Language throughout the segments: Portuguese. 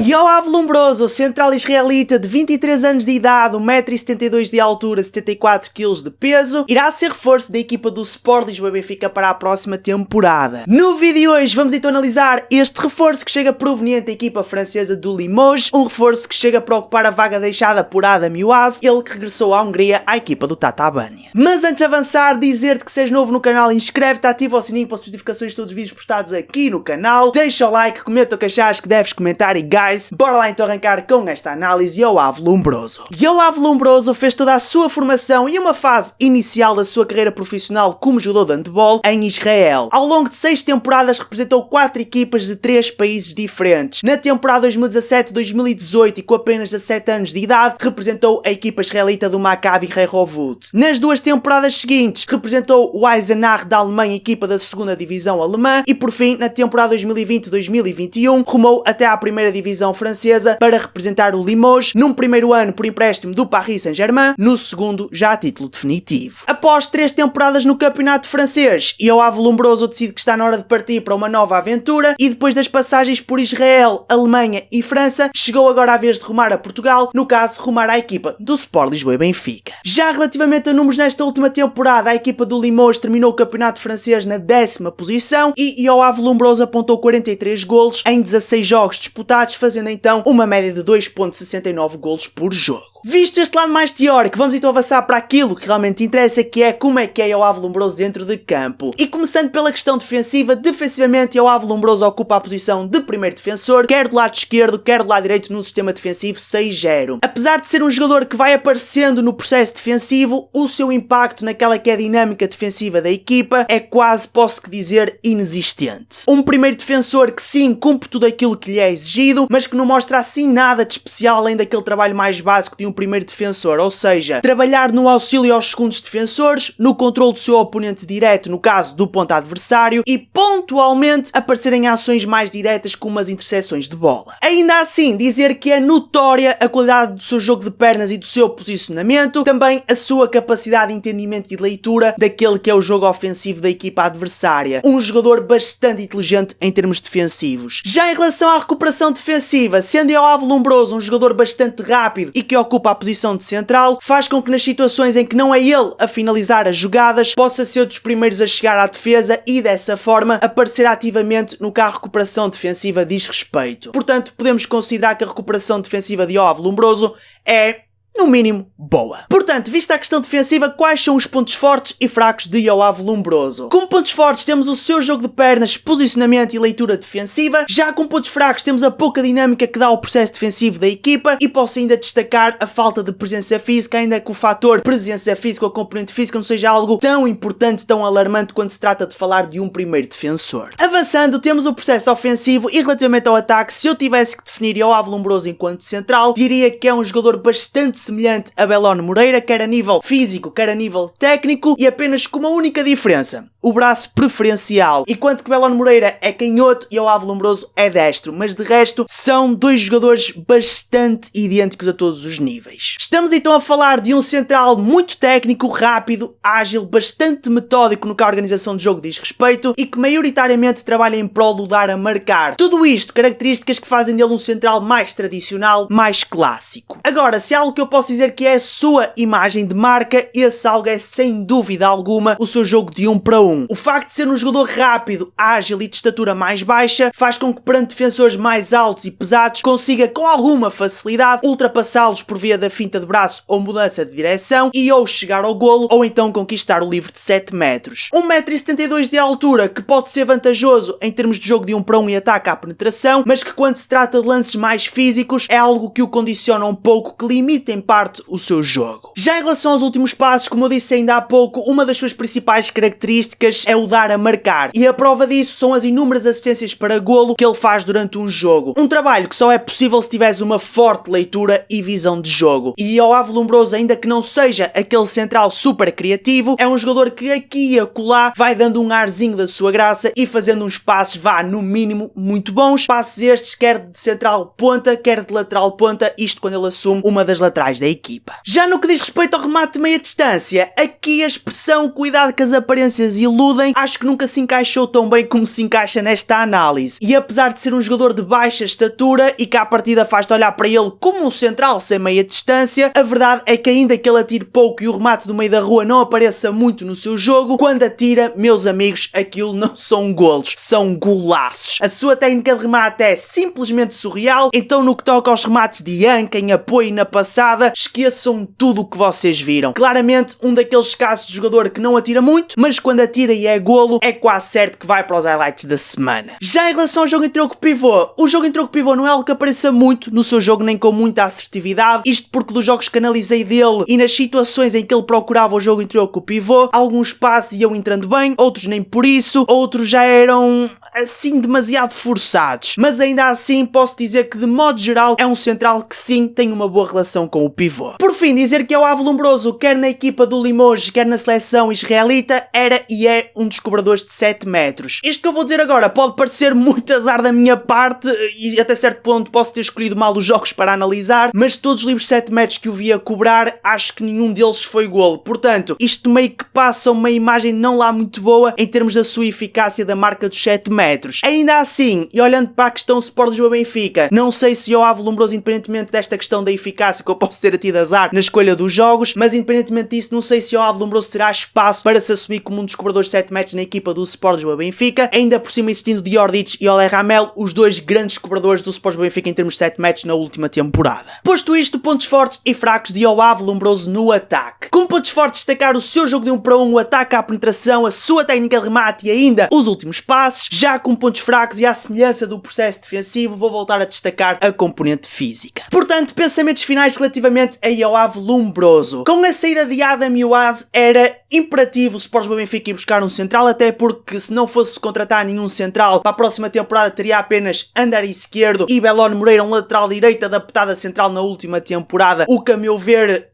Yoav Lombroso, central israelita de 23 anos de idade, 1,72 m de altura, 74 kg de peso, irá ser reforço da equipa do Sport Lisboa e Benfica para a próxima temporada. No vídeo de hoje vamos então analisar este reforço que chega proveniente da equipa francesa do Limoges, um reforço que chega para ocupar a vaga deixada por Adam Youaz, ele que regressou à Hungria à equipa do Tata Bania. Mas antes de avançar, dizer-te que se és novo no canal, inscreve-te, ativa o sininho para as notificações de todos os vídeos postados aqui no canal, deixa o like, comenta o que achares que deves comentar e guys, bora lá então arrancar com esta análise. Yoav Lombroso. Yoav Lombroso fez toda a sua formação e uma fase inicial da sua carreira profissional como jogador de handball em Israel. Ao longo de 6 temporadas representou 4 equipas de 3 países diferentes. Na temporada 2017-2018 e com apenas 17 anos de idade, representou a equipa israelita do Maccabi Rehovot. Nas 2 temporadas seguintes, representou o Eisenach da Alemanha, equipa da 2ª divisão alemã, e por fim, na temporada 2020-2021, rumou até à 1ª divisão francesa para representar o Limoges, num primeiro ano por empréstimo do Paris Saint-Germain, no segundo já a título definitivo. Após 3 temporadas no campeonato francês, Yoav Lombroso decide que está na hora de partir para uma nova aventura e depois das passagens por Israel, Alemanha e França, chegou agora a vez de rumar a Portugal, no caso rumar à equipa do Sport Lisboa e Benfica. Já relativamente a números nesta última temporada, a equipa do Limoges terminou o campeonato francês na 10ª posição e Yoav Lombroso apontou 43 golos em 16 jogos disputados, fazendo então uma média de 2,69 golos por jogo. Visto este lado mais teórico, vamos então avançar para aquilo que realmente interessa, que é como é que é Yoav Lombroso dentro de campo. E começando pela questão defensiva, defensivamente Yoav Lombroso ocupa a posição de primeiro defensor, quer do lado esquerdo, quer do lado direito no sistema defensivo 6-0. Apesar de ser um jogador que vai aparecendo no processo defensivo, o seu impacto naquela que é a dinâmica defensiva da equipa é quase, posso dizer, inexistente. Um primeiro defensor que sim, cumpre tudo aquilo que lhe é exigido, mas que não mostra assim nada de especial além daquele trabalho mais básico de um primeiro defensor, ou seja, trabalhar no auxílio aos segundos defensores, no controle do seu oponente direto, no caso do ponto adversário, e pontualmente aparecer em ações mais diretas como as interseções de bola. Ainda assim, dizer que é notória a qualidade do seu jogo de pernas e do seu posicionamento, também a sua capacidade de entendimento e de leitura daquele que é o jogo ofensivo da equipa adversária. Um jogador bastante inteligente em termos defensivos. Já em relação à recuperação defensiva, sendo Yoav Lombroso um jogador bastante rápido e que ocupa a posição de central, faz com que nas situações em que não é ele a finalizar as jogadas, possa ser dos primeiros a chegar à defesa e dessa forma aparecer ativamente no que a recuperação defensiva diz respeito. Portanto, podemos considerar que a recuperação defensiva de Yoav Lombroso é, no mínimo, boa. Portanto, vista a questão defensiva, quais são os pontos fortes e fracos de Yoav Lombroso? Como pontos fortes temos o seu jogo de pernas, posicionamento e leitura defensiva. Já com pontos fracos temos a pouca dinâmica que dá ao processo defensivo da equipa e posso ainda destacar a falta de presença física, ainda que o fator presença física ou componente física não seja algo tão importante, tão alarmante quando se trata de falar de um primeiro defensor. Avançando, temos o processo ofensivo e relativamente ao ataque, se eu tivesse que definir Yoav Lombroso enquanto central, diria que é um jogador bastante semelhante a Belón Moreira, quer a nível físico, quer a nível técnico, e apenas com uma única diferença: o braço preferencial. Enquanto que Belón Moreira é canhoto e Yoav Lombroso é destro, mas de resto são dois jogadores bastante idênticos a todos os níveis. Estamos então a falar de um central muito técnico, rápido, ágil, bastante metódico no que a organização de jogo diz respeito e que maioritariamente trabalha em prol do dar a marcar. Tudo isto, características que fazem dele um central mais tradicional, mais clássico. Agora, se há algo que eu posso dizer que é a sua imagem de marca, esse algo é sem dúvida alguma o seu jogo de 1 para 1. O facto de ser um jogador rápido, ágil e de estatura mais baixa faz com que perante defensores mais altos e pesados consiga com alguma facilidade ultrapassá-los por via da finta de braço ou mudança de direção e ou chegar ao golo ou então conquistar o livre de 7 metros. 1,72 m de altura que pode ser vantajoso em termos de jogo de 1 para 1 e ataque à penetração, mas que quando se trata de lances mais físicos é algo que o condiciona um pouco, que limita em parte o seu jogo. Já em relação aos últimos passos, como eu disse ainda há pouco, uma das suas principais características é o dar a marcar, e a prova disso são as inúmeras assistências para golo que ele faz durante um jogo. Um trabalho que só é possível se tiveres uma forte leitura e visão de jogo. E Yoav Lombroso, ainda que não seja aquele central super criativo, é um jogador que aqui e acolá vai dando um arzinho da sua graça e fazendo uns passes, no mínimo, muito bons. Passes estes quer de central ponta, quer de lateral ponta, isto quando ele assume uma das laterais centrais da equipa. Já no que diz respeito ao remate de meia distância, aqui a expressão cuidado que as aparências iludem, acho que nunca se encaixou tão bem como se encaixa nesta análise. E apesar de ser um jogador de baixa estatura e que à partida faz-te olhar para ele como um central sem meia distância, a verdade é que ainda que ele atire pouco e o remate do meio da rua não apareça muito no seu jogo, quando atira, meus amigos, aquilo não são golos, são golaços. A sua técnica de remate é simplesmente surreal, então no que toca aos remates de anca, em apoio e na passada, esqueçam tudo o que vocês viram. Claramente um daqueles casos de jogador que não atira muito, mas quando atira e é golo, é quase certo que vai para os highlights da semana. Já em relação ao jogo em troco pivô, o jogo em troco pivô não é algo que apareça muito no seu jogo, nem com muita assertividade, isto porque dos jogos que analisei dele e nas situações em que ele procurava o jogo em troco pivô, alguns passes iam entrando bem, outros nem por isso, outros já eram assim demasiado forçados, mas ainda assim posso dizer que de modo geral é um central que sim tem uma boa relação com o pivô. Por fim, dizer que Yoav Lombroso, quer na equipa do Limoges, quer na seleção israelita, era e é um dos cobradores de 7 metros. Isto que eu vou dizer agora pode parecer muito azar da minha parte e até certo ponto posso ter escolhido mal os jogos para analisar, mas todos os livros de 7 metros que eu vi a cobrar, acho que nenhum deles foi golo. Portanto, isto meio que passa uma imagem não lá muito boa em termos da sua eficácia da marca dos 7 metros. Ainda assim, e olhando para a questão Sport Lisboa-Benfica, não sei se Yoav Lombroso, independentemente desta questão da eficácia que eu posso ter tido azar na escolha dos jogos, mas independentemente disso, não sei se Yoav Lombroso terá espaço para se assumir como um dos cobradores de 7 metros na equipa do Sport Lisboa-Benfica, ainda por cima existindo Diordic e Ole Ramel, os dois grandes cobradores do Sport Lisboa-Benfica em termos de 7 metros na última temporada. Posto isto, pontos fortes e fracos de Yoav Lombroso no ataque. Como pontos fortes, destacar o seu jogo de 1 para 1, o ataque à penetração, a sua técnica de remate e ainda os últimos passes. Já com pontos fracos e à semelhança do processo defensivo, vou voltar a destacar a componente física. Portanto, pensamentos finais relativamente a Yoav Lombroso. Com a saída de Adam Youaz, era imperativo o Sport Lisboa-Benfica ir buscar um central, até porque se não fosse contratar nenhum central, para a próxima temporada teria apenas Ander esquerdo e Belon Moreira, um lateral direito adaptado a central na última temporada, o que a meu ver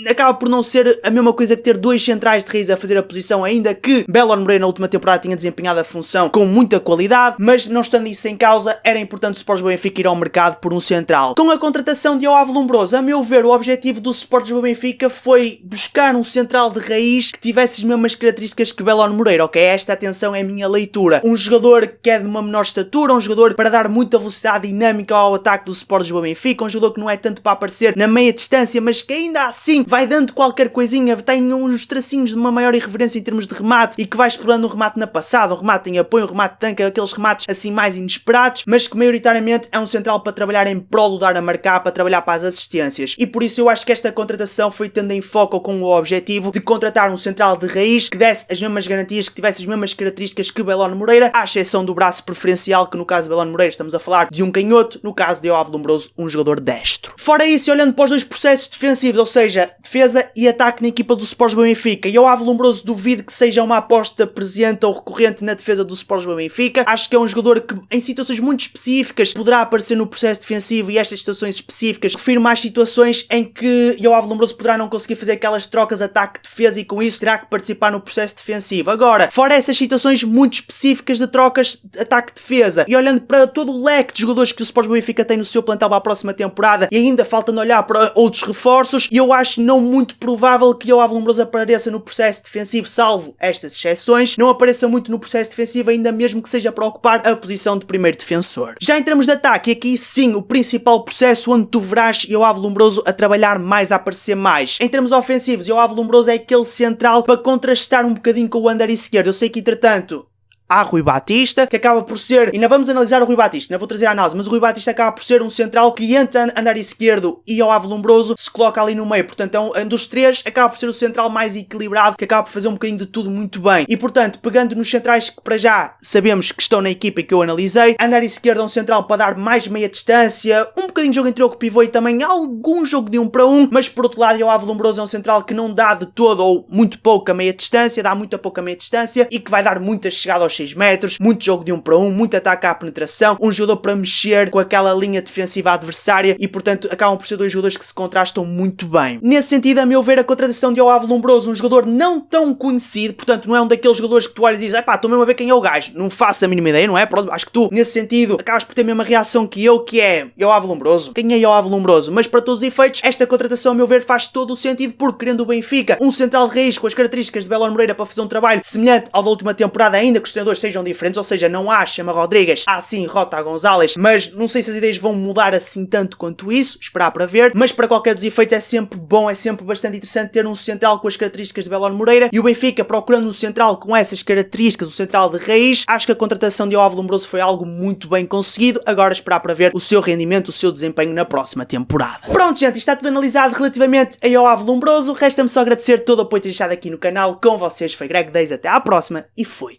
acaba por não ser a mesma coisa que ter dois centrais de raiz a fazer a posição, ainda que Belon Moreira na última temporada tinha desempenhado a função com muita qualidade, mas não estando isso em causa, era importante o Sport Lisboa-Benfica ir ao mercado por um central. Com a contratação de Yoav Lombroso, a meu ver, o objetivo do Sport Lisboa-Benfica foi buscar um central de raiz que tivesse as mesmas características que Belon Moreira, ok? Esta, atenção, é a minha leitura. Um jogador que é de uma menor estatura, um jogador para dar muita velocidade dinâmica ao ataque do Sport Lisboa-Benfica, um jogador que não é tanto para aparecer na meia distância, mas que ainda assim vai dando qualquer coisinha, tem uns tracinhos de uma maior irreverência em termos de remate e que vai explorando o remate na passada, o remate em apoio, o remate de tanque, aqueles remates assim mais inesperados, mas que maioritariamente é um central para trabalhar em prol do dar a marcar, para trabalhar para as assistências. E por isso eu acho que esta contratação foi tendo em foco com o objetivo de contratar um central de raiz que desse as mesmas garantias, que tivesse as mesmas características que Belon Moreira, à exceção do braço preferencial, que no caso de Belon Moreira estamos a falar de um canhoto, no caso de Yoav Lombroso, um jogador destro. Fora isso, olhando para os dois processos defensivos, ou seja, defesa e ataque na equipa do Sport Lisboa-Benfica, Yoav Lombroso duvido que seja uma aposta presente ou recorrente na defesa do Sport Lisboa-Benfica. Acho que é um jogador que em situações muito específicas poderá aparecer no processo defensivo, e estas situações específicas refiro-me às situações em que Yoav Lombroso poderá não conseguir fazer aquelas trocas ataque-defesa e com isso terá que participar no processo defensivo. Agora, fora essas situações muito específicas de trocas ataque-defesa e olhando para todo o leque de jogadores que o Sport Lisboa-Benfica tem no seu plantel para a próxima temporada e ainda falta-me olhar para outros reforços, eu acho não muito provável que Yoav Lombroso apareça no processo defensivo, salvo estas exceções, não apareça muito no processo defensivo, ainda mesmo que seja para ocupar a posição de primeiro defensor. Já em termos de ataque, aqui sim o principal processo onde tu verás Yoav Lombroso a trabalhar mais, a aparecer mais. Em termos ofensivos, Yoav Lombroso é aquele central para contrastar um bocadinho com o Ander esquerdo. Eu sei que entretanto há Rui Batista, que acaba por ser, e ainda vamos analisar o Rui Batista, ainda vou trazer a análise, mas o Rui Batista acaba por ser um central que entre Ander esquerdo e Yoav Lombroso se coloca ali no meio, portanto é um dos três, acaba por ser o central mais equilibrado, que acaba por fazer um bocadinho de tudo muito bem, e portanto, pegando nos centrais que para já sabemos que estão na equipa e que eu analisei, Ander esquerdo é um central para dar mais meia distância, um bocadinho de jogo em troco pivô e também algum jogo de 1 para 1, mas por outro lado Yoav Lombroso é um central que não dá de todo ou muito pouca meia distância, dá muita pouca meia distância e que vai dar muita chegada aos 6 metros, muito jogo de 1 para 1, muito ataque à penetração, um jogador para mexer com aquela linha defensiva adversária e, portanto, acabam por ser dois jogadores que se contrastam muito bem. Nesse sentido, a meu ver, a contratação de Joao Lombroso, um jogador não tão conhecido, portanto, não é um daqueles jogadores que tu olhas e dizes, estou mesmo a ver quem é o gajo, não faço a mínima ideia, não é? Pronto, acho que tu, nesse sentido, acabas por ter a mesma reação que eu, que é Joao Lombroso. Quem é Joao Lombroso? Mas para todos os efeitos, esta contratação, a meu ver, faz todo o sentido, porque querendo o Benfica, um central de raiz com as características de Belor Moreira para fazer um trabalho semelhante ao da última temporada, ainda que os treinadores sejam diferentes, ou seja, não há Chama Rodrigues, há sim Rota Gonzalez, mas não sei se as ideias vão mudar assim tanto quanto isso, esperar para ver, mas para qualquer dos efeitos é sempre bom, é sempre bastante interessante ter um central com as características de Belor Moreira, e o Benfica procurando um central com essas características, um central de raiz. Acho que a contratação de Joao Lombroso foi algo muito bem conseguido, agora esperar para ver o seu rendimento, o seu desempenho na próxima temporada. Pronto, gente, está tudo analisado relativamente a Joao Lombroso, resta-me só agradecer todo o apoio deixado aqui no canal, com vocês foi Greg Days, até à próxima e fui!